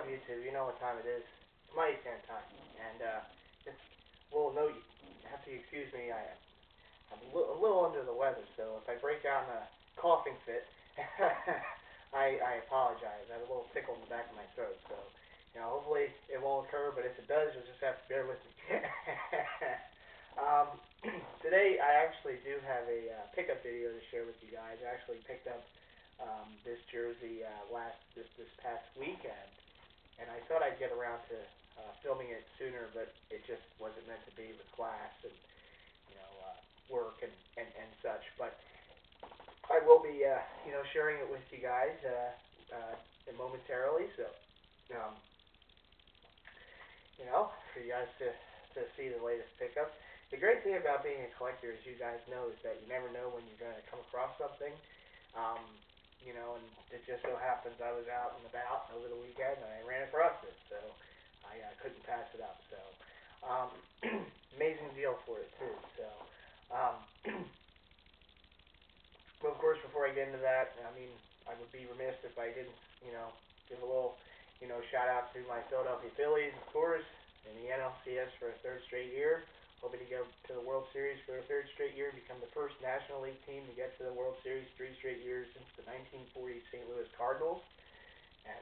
YouTube, you know what time it is. It's MightyFan time. And just a little note, you have to excuse me, I'm a little under the weather, so if I break out in a coughing fit, I apologize. I have a little tickle in the back of my throat, so hopefully it won't occur, but if it does, you'll just have to bear with me. Today I actually do have a pickup video to share with you guys. I actually picked up this jersey this past weekend, and I thought I'd get around to filming it sooner, but it just wasn't meant to be with class and work and such. But I will be sharing it with you guys momentarily, so for you guys to see the latest pickup. The great thing about being a collector, as you guys know, is that you never know when you're going to come across something. And it just so happens I was out and about over the weekend and I ran across it, so I couldn't pass it up. So amazing deal for it too. So, but of course, before I get into that, I mean, I would be remiss if I didn't, give a little, shout out to my Philadelphia Phillies, of course, in the NLCS for a third straight year. Hoping to go to the World Series for a third straight year, become the first National League team to get to the World Series 3 straight years since the 1940 St. Louis Cardinals. And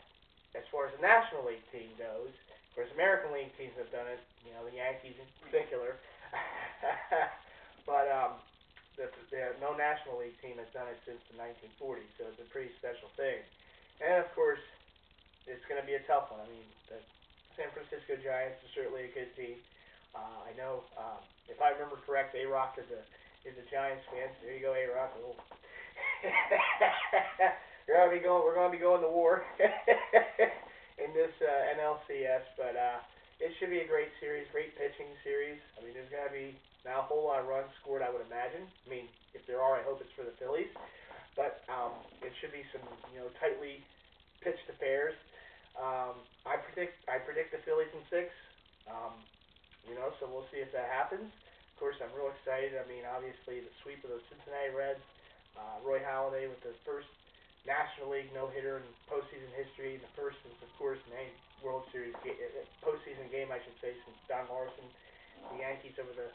as far as the National League team goes, of course, American League teams have done it, the Yankees in particular. But no National League team has done it since the 1940s, so it's a pretty special thing. And, of course, it's going to be a tough one. I mean, the San Francisco Giants are certainly a good team. I know, if I remember correct, A-Rock is a Giants fan. So there you go, A-Rock. Oh. We're gonna be going to war in this NLCS, but it should be a great series, great pitching series. I mean, there's gonna be now a whole lot of runs scored, I would imagine. I mean, if there are, I hope it's for the Phillies, but it should be some tightly pitched affairs. I predict the Phillies in 6. So we'll see if that happens. Of course, I'm real excited. I mean, obviously, the sweep of those Cincinnati Reds, Roy Halladay with the first National League no-hitter in postseason history, and the first since, of course, in any World Series postseason game, I should say, since Don Larson, the Yankees over the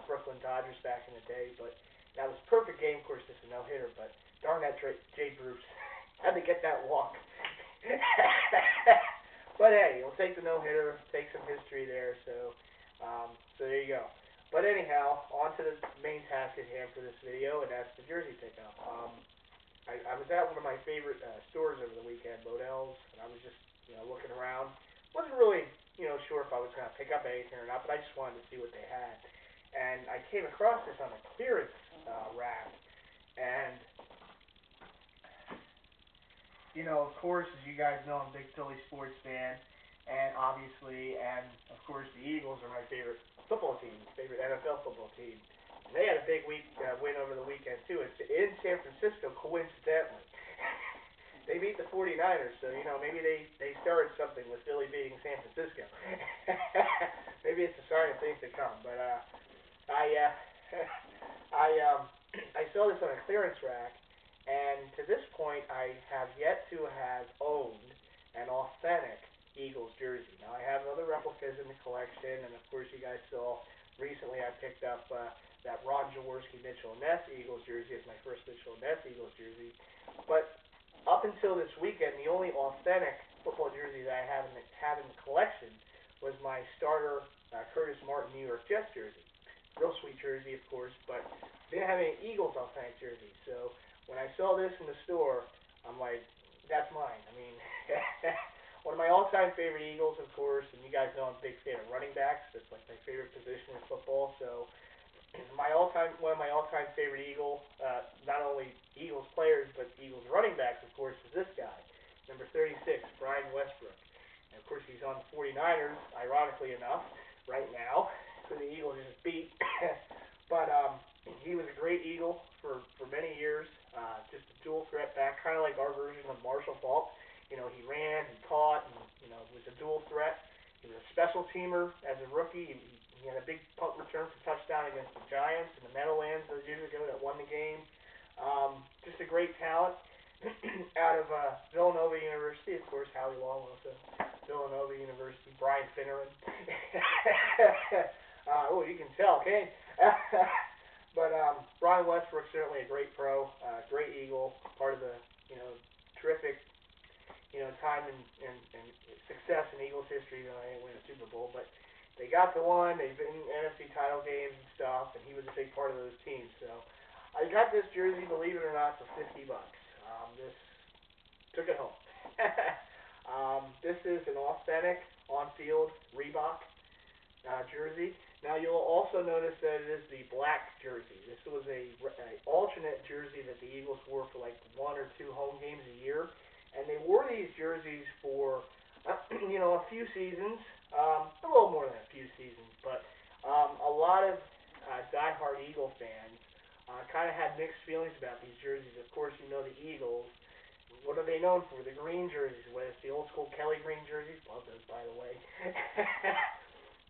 Brooklyn Dodgers back in the day. But that was a perfect game, of course, just a no-hitter, but darn that Jay Bruce. Had to get that walk. But hey, we'll take the no-hitter, take some history there, so there you go. But anyhow, on to the main task at hand for this video, and that's the jersey pickup. I was at one of my favorite stores over the weekend, Modell's, and I was just looking around. Wasn't really sure if I was going to pick up anything or not, but I just wanted to see what they had. And I came across this on a clearance rack, and of course, as you guys know, I'm a big Philly sports fan. And obviously, and of course, the Eagles are my favorite football team, favorite NFL football team. And they had a big win over the weekend, too. It's in San Francisco, coincidentally. They beat the 49ers, so, maybe they started something with Philly beating San Francisco. Maybe it's a sign of things to come. But I saw this on a clearance rack, and to this point, I have yet to have owned an authentic Eagles jersey. Now, I have other replicas in the collection, and of course, you guys saw recently I picked up that Ron Jaworski Mitchell Ness Eagles jersey as my first Mitchell Ness Eagles jersey. But up until this weekend, the only authentic football jersey that I have in the collection was my starter Curtis Martin New York Jets jersey. Real sweet jersey, of course, but didn't have any Eagles authentic jersey. So when I saw this in the store, I'm like, that's mine. I mean, one of my all-time favorite Eagles, of course, and you guys know I'm a big fan of running backs. That's like my favorite position in football. So one of my all-time favorite Eagle, not only Eagles players, but Eagles running backs, of course, is this guy, number 36, Brian Westbrook. And, of course, he's on the 49ers, ironically enough, right now, who the Eagles just beat. But he was a great Eagle for many years, just a dual threat back, kind of like our version of Marshall Faulk. He ran, he caught, and, was a dual threat. He was a special teamer as a rookie. He had a big punt return for touchdown against the Giants in the Meadowlands those years ago that won the game. Just a great talent out of Villanova University, of course, Howie Long also. Villanova University, Brian Finneran. Oh, you can tell, can't you? But Brian Westbrook's certainly a great pro, great Eagle, part of the terrific time and success in Eagles history. They didn't win a Super Bowl, but they got the one. They've been in NFC title games and stuff, and he was a big part of those teams. So I got this jersey, believe it or not, for $50. This took it home. This is an authentic on-field Reebok jersey. Now you'll also notice that it is the black jersey. This was a alternate jersey that the Eagles wore for like 1 or 2 home games a year, and they wore these jerseys for a few seasons, a little more than a few seasons, but a lot of diehard Eagle fans kind of had mixed feelings about these jerseys. Of course, you know the Eagles. What are they known for? The green jerseys. Whether it's the old school Kelly green jerseys, love those by the way.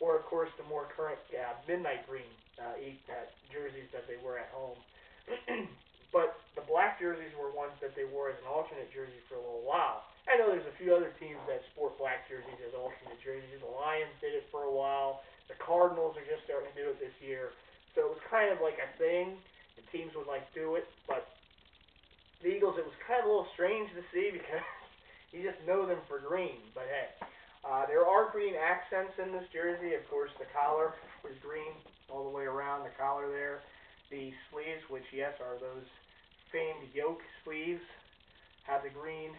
Or, of course, the more current midnight green jerseys that they wear at home. But the black jerseys were ones that they wore as an alternate jersey for a little while. I know there's a few other teams that sport black jerseys as alternate jerseys. The Lions did it for a while. The Cardinals are just starting to do it this year. So it was kind of like a thing, and teams would do it. But the Eagles, it was kind of a little strange to see because you just know them for green. But hey. There are green accents in this jersey. Of course, the collar is green all the way around, the collar there. The sleeves, which, yes, are those famed yoke sleeves, have the green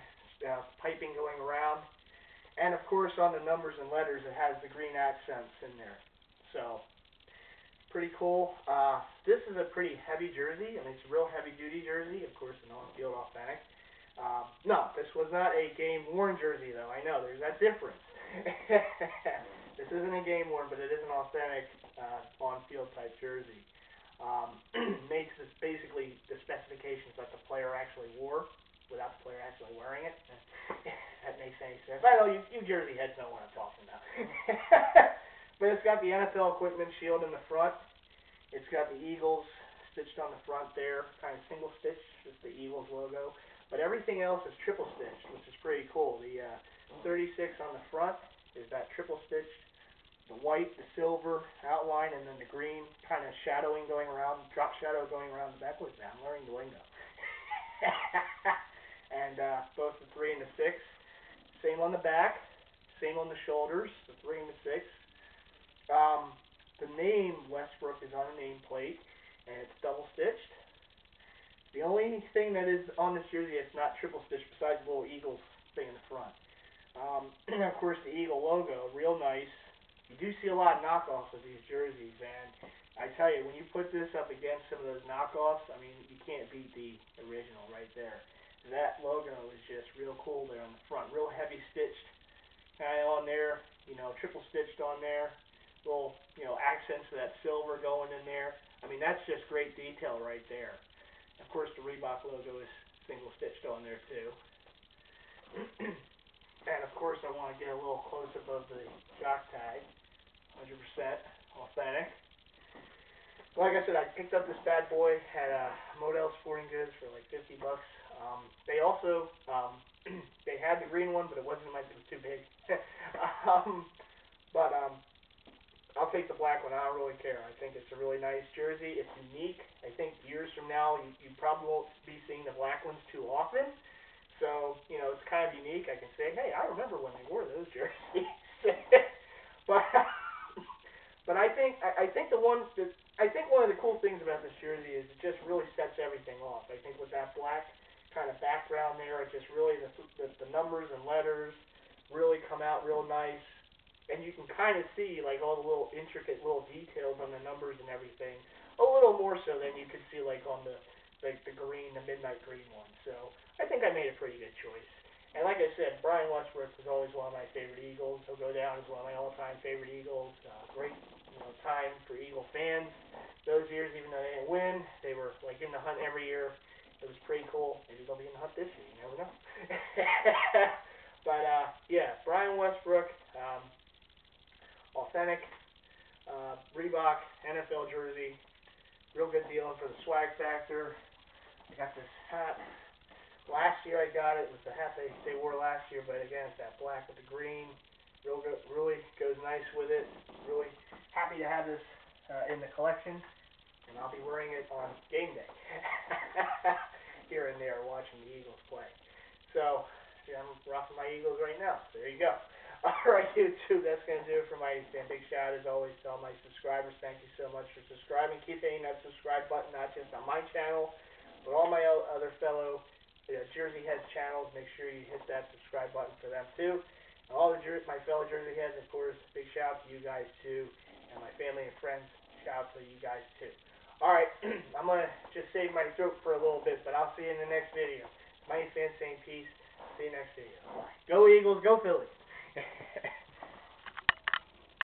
piping going around. And, of course, on the numbers and letters, it has the green accents in there. So, pretty cool. This is a pretty heavy jersey. I mean, it's a real heavy-duty jersey. Of course, an on-field authentic. No, this was not a game-worn jersey, though. I know, there's that difference. This isn't a game-worn, but it is an authentic on-field type jersey. Makes this basically the specifications that the player actually wore without the player actually wearing it. If that makes any sense. I know you jersey heads know what I'm talking about. But it's got the NFL equipment shield in the front. It's got the Eagles stitched on the front there, kind of single stitched, just the Eagles logo. But everything else is triple stitched, which is pretty cool. The 36 on the front is that triple stitched, the white, the silver outline, and then the green kind of shadowing going around, drop shadow going around the back. What's that? I'm learning the lingo. And both the 3 and the 6, same on the back, same on the shoulders, the 3 and the 6. The name Westbrook is on a nameplate, and it's double stitched. The only thing that is on this jersey that's not triple stitched besides the little Eagles thing in the front. And of course the Eagle logo, real nice. You do see a lot of knockoffs of these jerseys, and I tell you, when you put this up against some of those knockoffs, I mean, you can't beat the original right there. That logo is just real cool there on the front, real heavy stitched kind of on there, triple stitched on there, little, accents of that silver going in there. I mean, that's just great detail right there. Of course, the Reebok logo is single stitched on there too. And of course, I want to get a little close-up of the jock tag, 100% authentic. Like I said, I picked up this bad boy at Model Sporting Goods for like $50. They also they had the green one, but it was too big. But I'll take the black one. I don't really care. I think it's a really nice jersey. It's unique. I think years from now, you probably won't be seeing the black ones too often. So, it's kind of unique. I can say, hey, I remember when they wore those jerseys. But I think one of the cool things about this jersey is it just really sets everything off. I think with that black kind of background there, it just really the numbers and letters really come out real nice. And you can kind of see like all the little intricate little details on the numbers and everything, a little more so than you could see like on the green, the midnight green one. So I think I made a pretty good choice. And like I said, Brian Westbrook was always one of my favorite Eagles. He'll go down as one of my all-time favorite Eagles. Great time for Eagle fans. Those years, even though they didn't win, they were like in the hunt every year. It was pretty cool. Maybe they'll be in the hunt this year. You never know. But yeah, Brian Westbrook. Authentic Reebok NFL jersey, real good deal for the swag factor. I got this hat. Last year I got it. It was the hat they wore last year, but again, it's that black with the green. Really goes nice with it. Really happy to have this in the collection, and I'll be wearing it on game day here and there watching the Eagles play. So, yeah, I'm rocking my Eagles right now. So there you go. All right, YouTube, that's going to do it for MightyFan. Big shout out, as always, to all my subscribers. Thank you so much for subscribing. Keep hitting that subscribe button, not just on my channel, but all my other fellow Jersey Heads channels. Make sure you hit that subscribe button for them, too. And all my fellow Jersey Heads, of course, big shout out to you guys, too. And my family and friends, shout out to you guys, too. All right, I'm going to just save my throat for a little bit, but I'll see you in the next video. MightyFan saying peace. See you next video. Go Eagles, go Phillies.